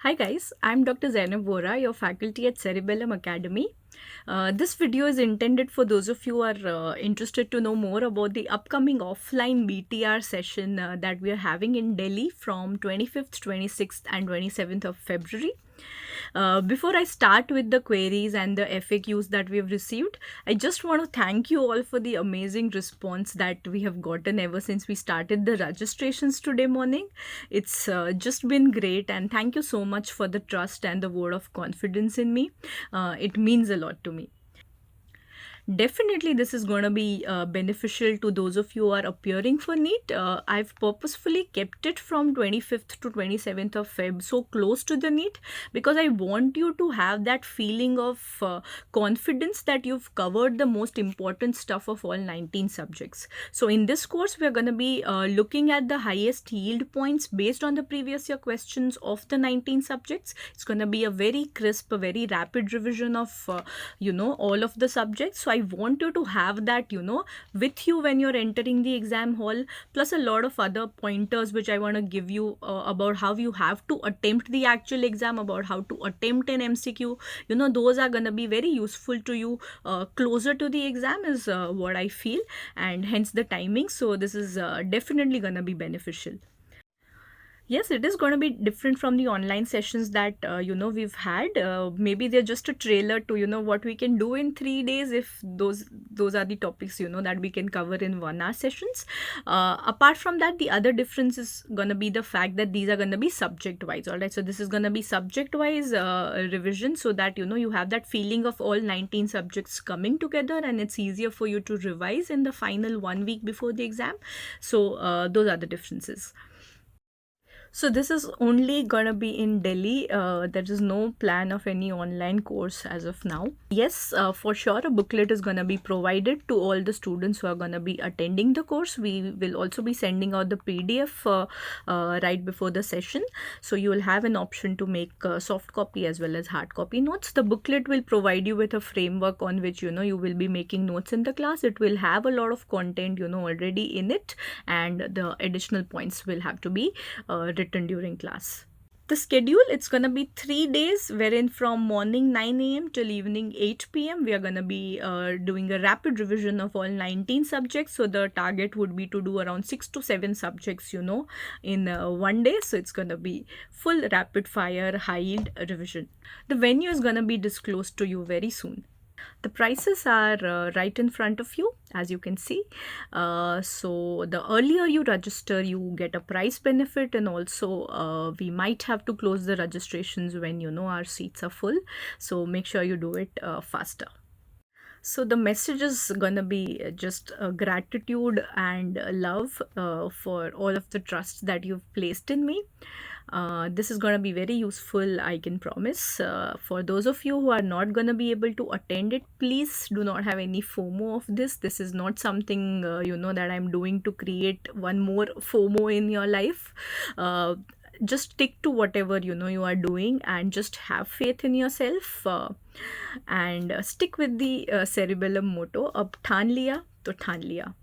Hi guys, I'm Dr. Zainab Vora, your faculty at Cerebellum Academy. This video is intended for those of you who are interested to know more about the upcoming offline BTR session that we are having in Delhi from 25th, 26th and 27th of February. Before I start with the queries and the FAQs that we've received, I just want to thank you all for the amazing response that we have gotten ever since we started the registrations today morning. It's just been great, and thank you so much for the trust and the word of confidence in me. It means a lot to me. Definitely, this is going to be beneficial to those of you who are appearing for NEET. I've purposefully kept it from 25th to 27th of Feb, so close to the NEET, because I want you to have that feeling of confidence that you've covered the most important stuff of all 19 subjects. So in this course, we're going to be looking at the highest yield points based on the previous year questions of the 19 subjects. It's going to be a very crisp, a very rapid revision of, all of the subjects. So I want you to have that, with you when you're entering the exam hall, plus a lot of other pointers which I want to give you about how you have to attempt the actual exam, about how to attempt an MCQ. Those are going to be very useful to you closer to the exam is what I feel, and hence the timing. So this is definitely going to be beneficial. Yes, it is going to be different from the online sessions that we've had. Maybe they're just a trailer to what we can do in 3 days, if those are the topics that we can cover in 1 hour sessions. Apart from that, the other difference is going to be the fact that these are going to be subject wise. All right, so this is going to be subject wise revision, so that you have that feeling of all 19 subjects coming together, and it's easier for you to revise in the final 1 week before the exam. So those are the differences. So this is only gonna be in Delhi. There is no plan of any online course as of now. Yes, for sure, a booklet is gonna be provided to all the students who are gonna be attending the course. We will also be sending out the PDF right before the session. So you will have an option to make soft copy as well as hard copy notes. The booklet will provide you with a framework on which you will be making notes in the class. It will have a lot of content already in it, and the additional points will have to be written during class. The schedule, it's going to be 3 days, wherein from morning 9 a.m. till evening 8 p.m. we are going to be doing a rapid revision of all 19 subjects. So the target would be to do around 6 to 7 subjects in 1 day. So it's going to be full rapid fire high yield revision. The venue is going to be disclosed to you very soon. The prices are right in front of you, as you can see. So the earlier you register, you get a price benefit, and also we might have to close the registrations when our seats are full. So make sure you do it faster. So the message is gonna be just gratitude and love for all of the trust that you've placed in me. This is going to be very useful, I can promise. For those of you who are not going to be able to attend it, please do not have any FOMO of this. This is not something, that I'm doing to create one more FOMO in your life. Just stick to whatever you are doing, and just have faith in yourself, and stick with the cerebellum motto, ab thaan liya to thaan liya.